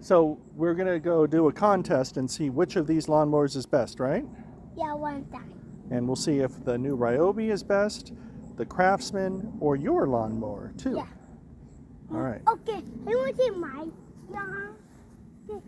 So we're going to go do a contest and see which of these lawnmowers is best, right? Yeah, one time. And we'll see if the new Ryobi is best, the Craftsman, or your lawnmower too. Yeah. All right. Okay, I want to see mine. Yeah.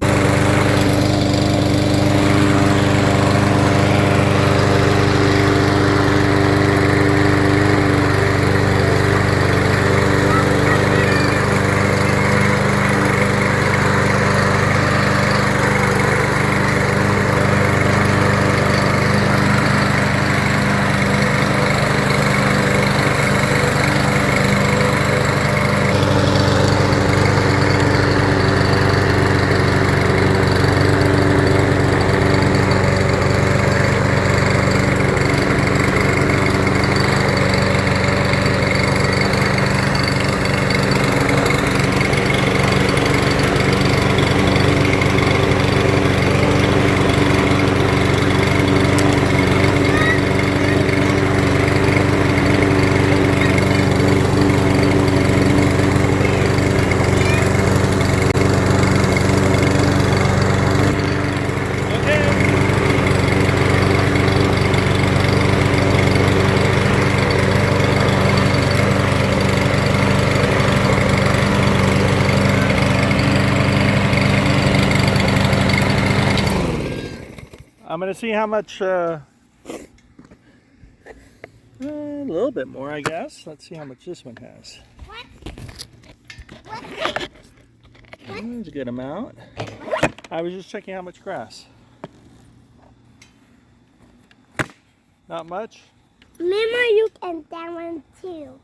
I'm going to see how much, a little bit more, I guess. Let's see how much this one has. What? There's a good amount. I was just checking how much grass. Not much? Remember, you can that one too.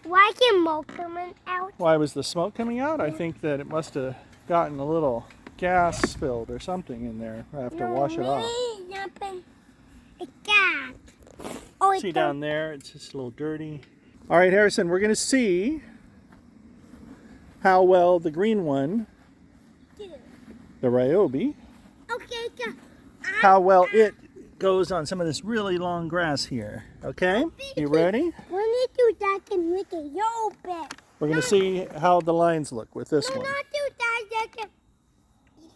Why can smoke coming out? Why was the smoke coming out? I think that it must have gotten a little gas spilled or something in there. I have to wash it off. Oh, See down there, it's just a little dirty. All right, Harrison, we're going to see how well the green one, the Ryobi, Okay, go. how well it goes on some of this really long grass here. Okay, you ready? We need to that and make it your bed. We're going to see how the lines look with this No, one. not do that.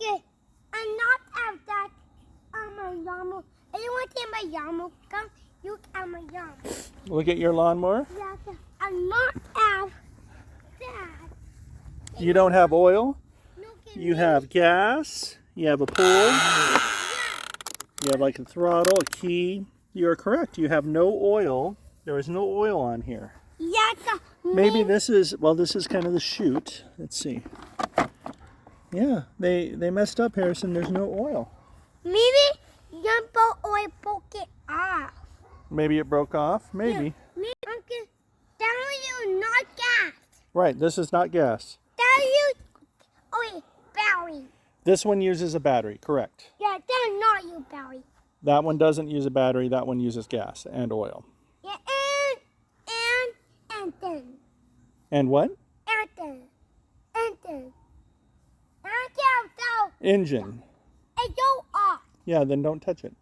Yeah, I'm not have that on my yarmulke. I don't want to my yarmulke. You on my yarmulke. Look at your lawnmower. Yeah, I'm not have that. You don't have oil. Look at You me. have gas. You have a pull. You have like a throttle, a key. You are correct. You have no oil. There is no oil on here. Yeah, Maybe this is, well, this is kind of the chute. Let's see. Yeah, they messed up, Harrison. There's no oil. maybe you put oil poke it off. Maybe it broke off. Maybe. Maybe okay. That you not gas. Right, this is not gas. That you oil battery. This one uses a battery, correct. Yeah, that's not you battery. That one doesn't use a battery. That one uses gas and oil. Yeah, and then. And what? And then. Engine. And you are. Yeah, then don't touch it.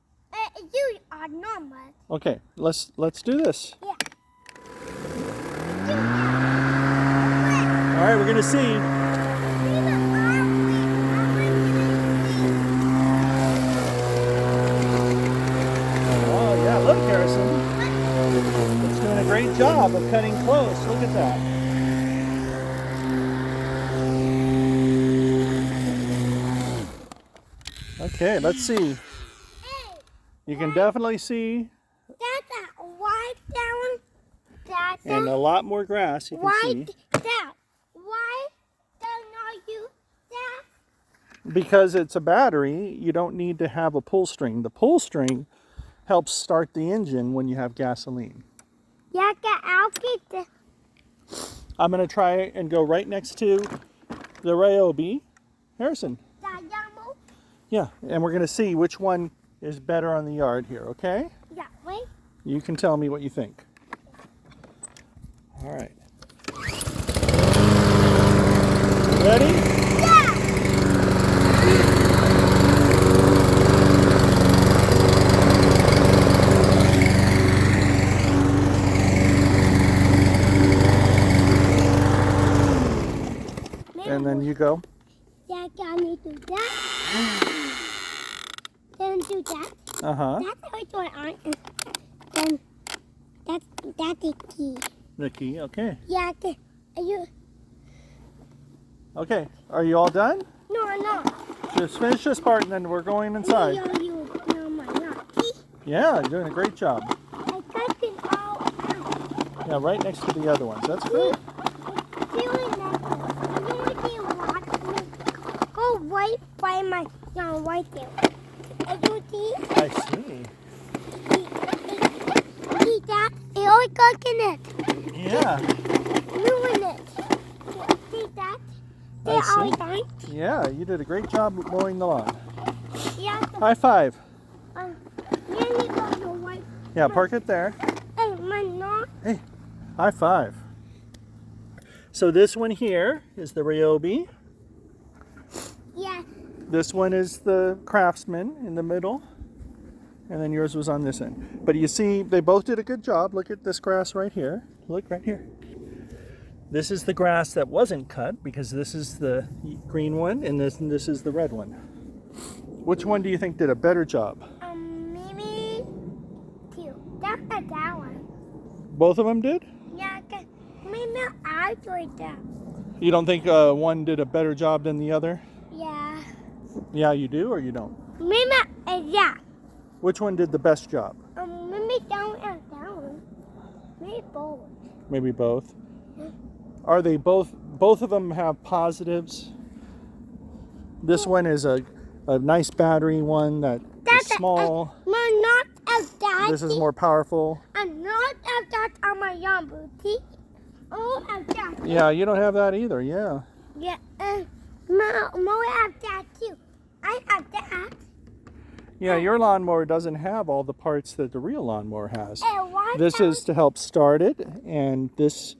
You are normal. Okay, let's do this. Yeah. All right, we're gonna see. Oh yeah, look, Harrison. It's doing a great job of cutting close. Look at that. Okay, let's see. You can definitely see, That's a white down. That's and a lot more grass you can see. white down. Why don't not you that? Because it's a battery, you don't need to have a pull string. The pull string helps start the engine when you have gasoline. Yeah, I'll get the. I'm going to try and go right next to the Ryobi. Harrison. Yamo. Yeah, and we're going to see which one is better on the yard here, okay? Yeah, wait. You can tell me what you think. All right. Ready? Yeah. And then you go. Yeah. I gotta do that. Then do that. Uh-huh. That's how it's going on. Then that's the key. The key, okay. Yeah, are you? Okay, are you all done? No. Just finish this part and then we're going inside. No, not. See? Yeah, you're doing a great job. I cut it all out. Yeah, right next to the other ones. That's great. Feeling that. I don't want to watch me. Go right by my, right there. I do see. I see. See that? It always cooking it. Yeah. Ruin it. See that? I They're see. all done. Yeah, you did a great job mowing the lawn. Yeah. High five. Really go to white. Yeah, park it there. Hey, my not. Hey, high five. So this one here is the Ryobi. Yeah. This one is the Craftsman in the middle. And then yours was on this end. But you see, they both did a good job. Look at this grass right here. Look right here. This is the grass that wasn't cut because this is the green one and this is the red one. Which one do you think did a better job? Maybe two. That's that one. Both of them did? Yeah, maybe I do that. You don't think one did a better job than the other? Yeah. Yeah, you do or you don't? Maybe, yeah. Which one did the best job? Maybe down and down. Maybe both. Maybe both. Are they both of them have positives? This one is a nice battery one that is small. Not as that. This is more powerful. And not as that on my young booty. Oh, as that. Yeah, you don't have that either, yeah. Yeah, Mower have that too. I have that. Yeah, your lawnmower doesn't have all the parts that the real lawnmower has. And what This is to help start it, and this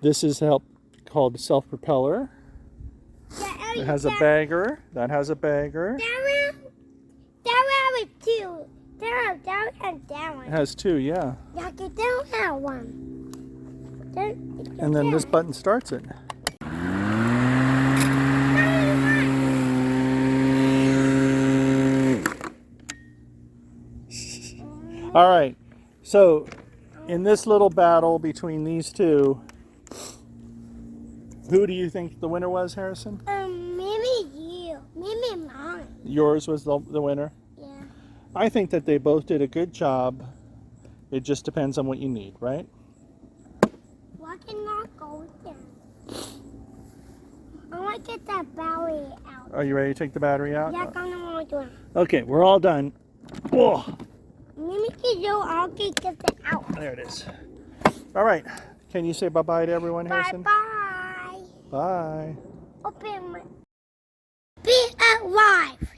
is help called self-propeller. It has a bagger. That has a bagger. That one with two. That and that one. It has two, yeah. Yeah, they don't have one. And then this button starts it. All right, so in this little battle between these two, who do you think the winner was, Harrison? Maybe you. Maybe mine. Yours was the winner? Yeah. I think that they both did a good job. It just depends on what you need, right? Why cannot go there? I want to get that battery out. Are you ready to take the battery out? Yeah, I'm gonna do it. Okay, we're all done. Oh, Maybe I'll get it out. there it is. All right, can you say bye-bye to everyone, Harrison? Bye-bye. Bye. Open my... Be alive.